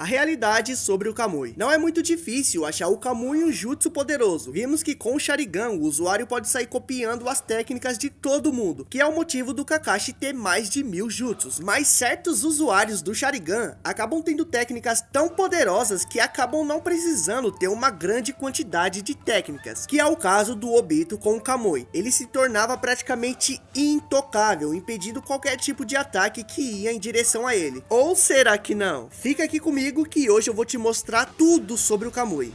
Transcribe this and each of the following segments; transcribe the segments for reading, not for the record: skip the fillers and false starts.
A realidade sobre o Kamui. Não é muito difícil achar o Kamui um jutsu poderoso. Vimos que com o Sharingan, o usuário pode sair copiando as técnicas de todo mundo, que é o motivo do Kakashi ter mais de 1000 jutsus. Mas certos usuários do Sharingan acabam tendo técnicas tão poderosas que acabam não precisando ter uma grande quantidade de técnicas, que é o caso do Obito com o Kamui. Ele se tornava praticamente intocável, impedindo qualquer tipo de ataque que ia em direção a ele. Ou será que não? Fica aqui comigo que hoje eu vou te mostrar tudo sobre o Kamui.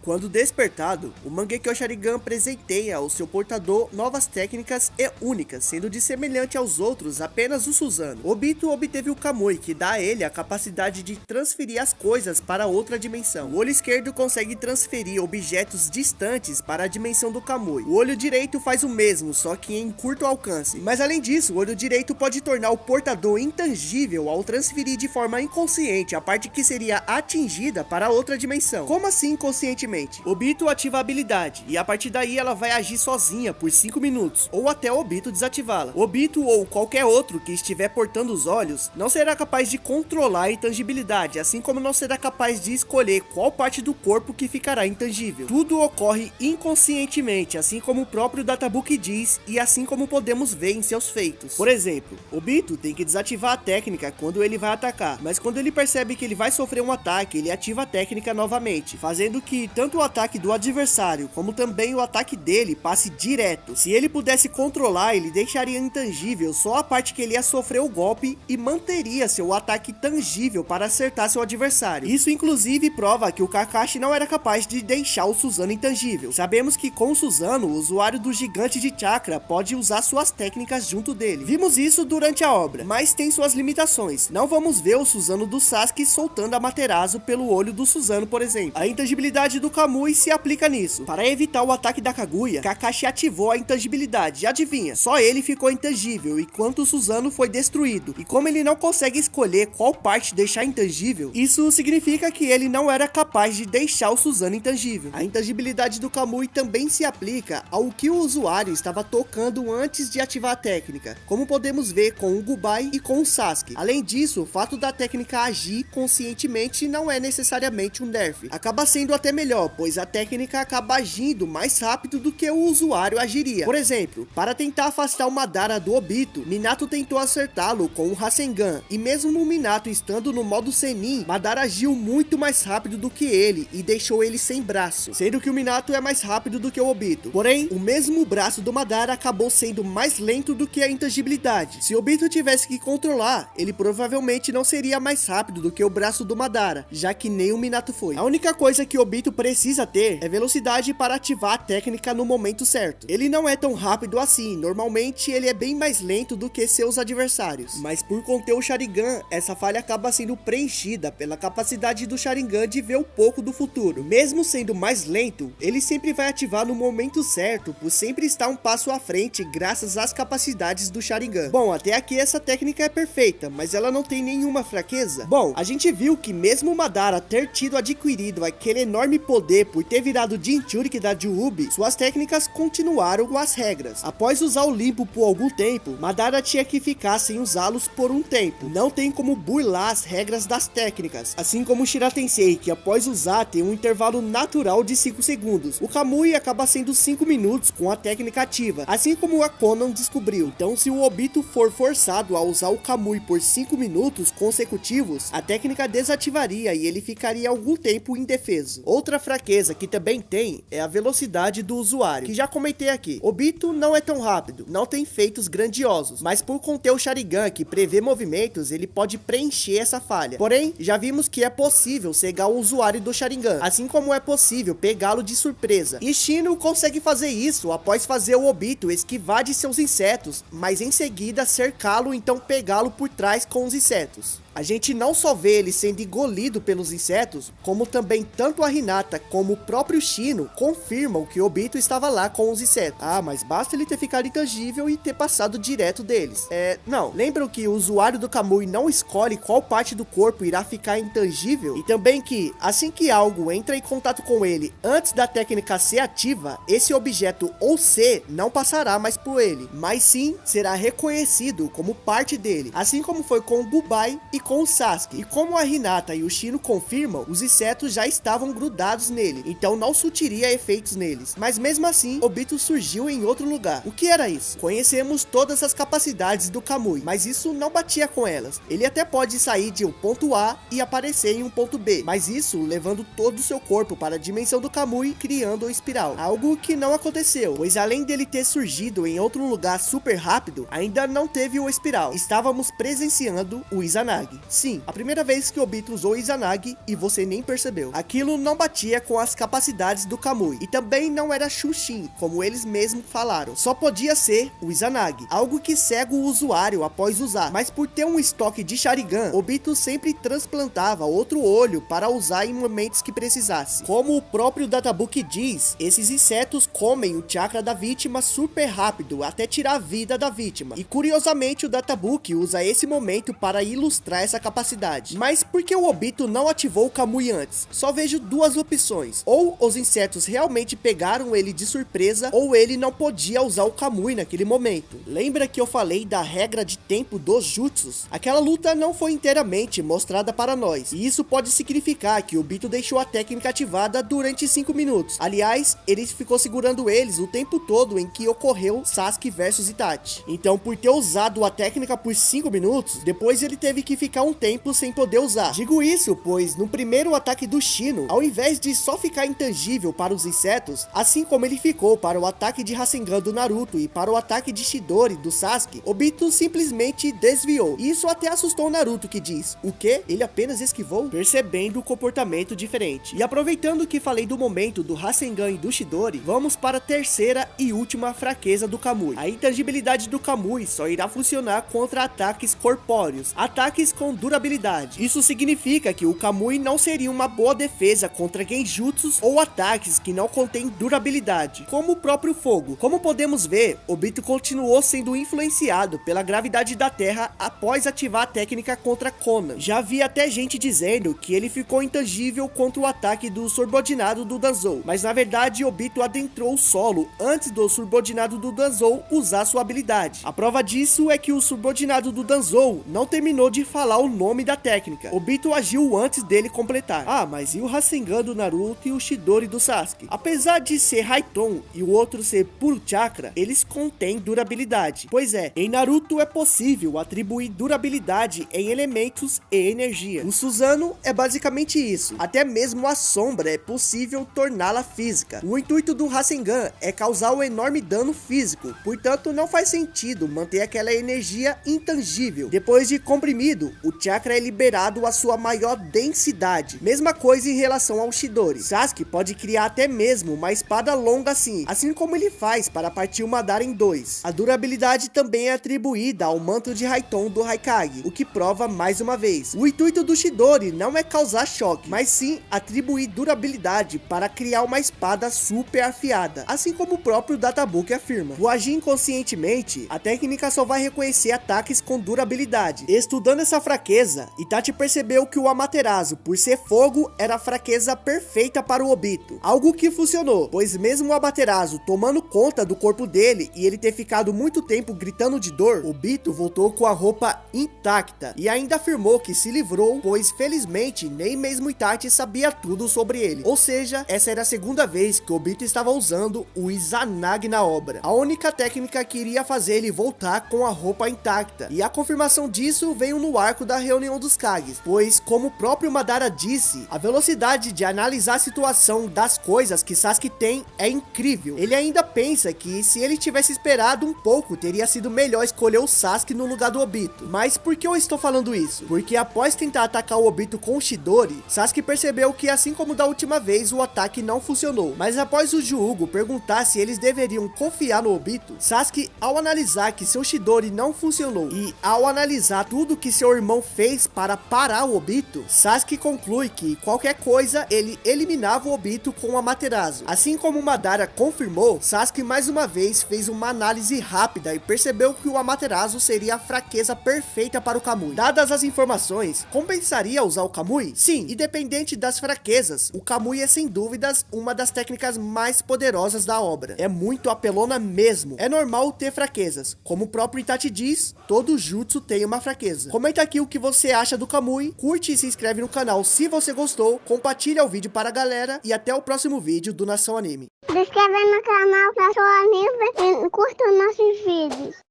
Quando despertado, o Mangekyo Sharingan presenteia ao seu portador novas técnicas e únicas, sendo de semelhante aos outros apenas o Susanoo. Obito obteve o Kamui, que dá a ele a capacidade de transferir as coisas para outra dimensão. O olho esquerdo consegue transferir objetos distantes para a dimensão do Kamui. O olho direito faz o mesmo, só que em curto alcance. Mas além disso, o olho direito pode tornar o portador intangível ao transferir de forma inconsciente a parte que seria atingida para outra dimensão. Como assim inconscientemente? Obito ativa a habilidade, e a partir daí ela vai agir sozinha por 5 minutos, ou até Obito desativá-la. Obito ou qualquer outro que estiver portando os olhos, não será capaz de controlar a intangibilidade, assim como não será capaz de escolher qual parte do corpo que ficará intangível. Tudo ocorre inconscientemente, assim como o próprio Databook diz, e assim como podemos ver em seus feitos. Por exemplo, Obito tem que desativar a técnica quando ele vai atacar, mas quando ele percebe que ele vai sofrer um ataque, ele ativa a técnica novamente, fazendo que tanto o ataque do adversário, como também o ataque dele passe direto. Se ele pudesse controlar, ele deixaria intangível só a parte que ele ia sofrer o golpe e manteria seu ataque tangível para acertar seu adversário. Isso inclusive prova que o Kakashi não era capaz de deixar o Susanoo intangível. Sabemos que com o Susanoo, o usuário do gigante de chakra pode usar suas técnicas junto dele. Vimos isso durante a obra, mas tem suas limitações. Não vamos ver o Susanoo do Sasuke soltando a Materazo pelo olho do Susanoo, por exemplo. A intangibilidade do Kamui se aplica nisso. Para evitar o ataque da Kaguya, Kakashi ativou a intangibilidade. E adivinha? Só ele ficou intangível, enquanto o Susanoo foi destruído. E como ele não consegue escolher qual parte deixar intangível, isso significa que ele não era capaz de deixar o Susanoo intangível. A intangibilidade do Kamui também se aplica ao que o usuário estava tocando antes de ativar a técnica, como podemos ver com o Gubai e com o Sasuke. Além disso, o fato da técnica agir conscientemente não é necessariamente um nerf. Acaba sendo até melhor, pois a técnica acaba agindo mais rápido do que o usuário agiria. Por exemplo, para tentar afastar o Madara do Obito, Minato tentou acertá-lo com o Rasengan, e mesmo o Minato estando no modo Senin, Madara agiu muito mais rápido do que ele e deixou ele sem braço, sendo que o Minato é mais rápido do que o Obito. Porém, o mesmo braço do Madara acabou sendo mais lento do que a intangibilidade. Se Obito tivesse que controlar, ele provavelmente não seria mais rápido do que o braço do Madara, já que nem o Minato foi. A única coisa que Obito precisa ter é velocidade para ativar a técnica no momento certo. Ele não é tão rápido assim, normalmente ele é bem mais lento do que seus adversários, mas por conter o Sharingan, essa falha acaba sendo preenchida pela capacidade do Sharingan de ver um pouco do futuro. Mesmo sendo mais lento, ele sempre vai ativar no momento certo, por sempre estar um passo à frente graças às capacidades do Sharingan. Bom, até aqui essa técnica é perfeita, mas ela não tem nenhuma fraqueza. Bom, a gente viu que mesmo o Madara ter tido adquirido aquele enorme poder por ter virado Jinchuriki da Kyuubi, suas técnicas continuaram com as regras. Após usar o limpo por algum tempo, Madara tinha que ficar sem usá-los por um tempo. Não tem como burlar as regras das técnicas, assim como o Shiratensei, que após usar tem um intervalo natural de 5 segundos. O Kamui acaba sendo 5 minutos com a técnica ativa, assim como a Konan descobriu. Então se o Obito for forçado a usar o Kamui por 5 minutos consecutivos, a técnica desativaria e ele ficaria algum tempo indefeso. Outra fraqueza que também tem é a velocidade do usuário, que já comentei aqui. Obito não é tão rápido, não tem feitos grandiosos, mas por conter o Sharingan que prevê movimentos, ele pode preencher essa falha. Porém, já vimos que é possível cegar o usuário do Sharingan, assim como é possível pegá-lo de surpresa. E Shino consegue fazer isso após fazer o Obito esquivar de seus insetos, mas em seguida cercá-lo, então pegá-lo por trás com os insetos. A gente não só vê ele sendo engolido pelos insetos, como também tanto a Hinata como o próprio Shino confirmam que Obito estava lá com os insetos. Ah, mas basta ele ter ficado intangível e ter passado direto deles. Não. Lembram que o usuário do Kamui não escolhe qual parte do corpo irá ficar intangível? E também que, assim que algo entra em contato com ele antes da técnica ser ativa, esse objeto ou ser não passará mais por ele, mas sim será reconhecido como parte dele, assim como foi com o Bubai e com o Sasuke. E como a Hinata e o Shino confirmam, os insetos já estavam grudados nele, então não surtiria efeitos neles. Mas mesmo assim, Obito surgiu em outro lugar. O que era isso? Conhecemos todas as capacidades do Kamui, mas isso não batia com elas. Ele até pode sair de um ponto A e aparecer em um ponto B, mas isso levando todo o seu corpo para a dimensão do Kamui, criando uma espiral. Algo que não aconteceu, pois além dele ter surgido em outro lugar super rápido, ainda não teve o espiral. Estávamos presenciando o Izanagi. Sim, a primeira vez que Obito usou Izanagi e você nem percebeu. Aquilo não batia com as capacidades do Kamui, e também não era Shushin, como eles mesmos falaram. Só podia ser o Izanagi, algo que cega o usuário após usar, mas por ter um estoque de Sharingan, Obito sempre transplantava outro olho para usar em momentos que precisasse. Como o próprio databook diz, esses insetos comem o chakra da vítima super rápido, até tirar a vida da vítima. E curiosamente o databook usa esse momento para ilustrar essa capacidade. Mas por que o Obito não ativou o Kamui antes? Só vejo duas opções. Ou os insetos realmente pegaram ele de surpresa, ou ele não podia usar o Kamui naquele momento. Lembra que eu falei da regra de tempo dos jutsus? Aquela luta não foi inteiramente mostrada para nós, e isso pode significar que o Obito deixou a técnica ativada durante 5 minutos. Aliás, ele ficou segurando eles o tempo todo em que ocorreu Sasuke versus Itachi. Então, por ter usado a técnica por 5 minutos, depois ele teve que ficar um tempo sem poder usar. Digo isso, pois no primeiro ataque do Shino, ao invés de só ficar intangível para os insetos, assim como ele ficou para o ataque de Rasengan do Naruto e para o ataque de Chidori do Sasuke, Obito simplesmente desviou. E isso até assustou o Naruto, que diz: o quê? Ele apenas esquivou? Percebendo o comportamento diferente. E aproveitando que falei do momento do Rasengan e do Chidori, vamos para a terceira e última fraqueza do Kamui. A intangibilidade do Kamui só irá funcionar contra ataques corpóreos, ataques com durabilidade. Isso significa que o Kamui não seria uma boa defesa contra genjutsus ou ataques que não contêm durabilidade, como o próprio fogo. Como podemos ver, Obito continuou sendo influenciado pela gravidade da Terra após ativar a técnica contra Konan. Já vi até gente dizendo que ele ficou intangível contra o ataque do subordinado do Danzou, mas na verdade Obito adentrou o solo antes do subordinado do Danzou usar sua habilidade. A prova disso é que o subordinado do Danzou não terminou de falar o nome da técnica. Obito agiu antes dele completar. Ah, mas e o Rasengan do Naruto e o Chidori do Sasuke? Apesar de ser Raiton e o outro ser puro chakra, eles contêm durabilidade. Pois é, em Naruto é possível atribuir durabilidade em elementos e energia. O Susanoo é basicamente isso. Até mesmo a sombra é possível torná-la física. O intuito do Rasengan é causar um enorme dano físico, portanto não faz sentido manter aquela energia intangível. Depois de comprimido, o chakra é liberado à sua maior densidade. Mesma coisa em relação ao Chidori. Sasuke pode criar até mesmo uma espada longa assim como ele faz para partir o Madara em dois. A durabilidade também é atribuída ao manto de Raiton do Raikage, o que prova mais uma vez. O intuito do Chidori não é causar choque, mas sim atribuir durabilidade para criar uma espada super afiada, assim como o próprio databook afirma. Ao agir inconscientemente, a técnica só vai reconhecer ataques com durabilidade. Estudando essa fraqueza, Itachi percebeu que o Amaterasu, por ser fogo, era a fraqueza perfeita para o Obito. Algo que funcionou, pois mesmo o Amaterasu tomando conta do corpo dele e ele ter ficado muito tempo gritando de dor, Obito voltou com a roupa intacta e ainda afirmou que se livrou, pois felizmente nem mesmo Itachi sabia tudo sobre ele. Ou seja, essa era a segunda vez que Obito estava usando o Izanagi na obra. A única técnica que iria fazer ele voltar com a roupa intacta. E a confirmação disso veio no arco da reunião dos Kages, pois como o próprio Madara disse, a velocidade de analisar a situação das coisas que Sasuke tem é incrível. Ele ainda pensa que se ele tivesse esperado um pouco, teria sido melhor escolher o Sasuke no lugar do Obito. Mas por que eu estou falando isso? Porque após tentar atacar o Obito com o Chidori, Sasuke percebeu que assim como da última vez, o ataque não funcionou. Mas após o Juugo perguntar se eles deveriam confiar no Obito, Sasuke, ao analisar que seu Chidori não funcionou e ao analisar tudo que seu irmão fez para parar o Obito, Sasuke conclui que qualquer coisa ele eliminava o Obito com o Amaterasu. Assim como Madara confirmou, Sasuke mais uma vez fez uma análise rápida e percebeu que o Amaterasu seria a fraqueza perfeita para o Kamui. Dadas as informações, compensaria usar o Kamui? Sim, independente das fraquezas, o Kamui é sem dúvidas uma das técnicas mais poderosas da obra. É muito apelona mesmo. É normal ter fraquezas. Como o próprio Itachi diz, todo jutsu tem uma fraqueza. Comenta aqui o que você acha do Kamui, curte e se inscreve no canal se você gostou, compartilha o vídeo para a galera e até o próximo vídeo do Nação Anime. Se inscreve no canal Nação Anime e curta os nossos vídeos.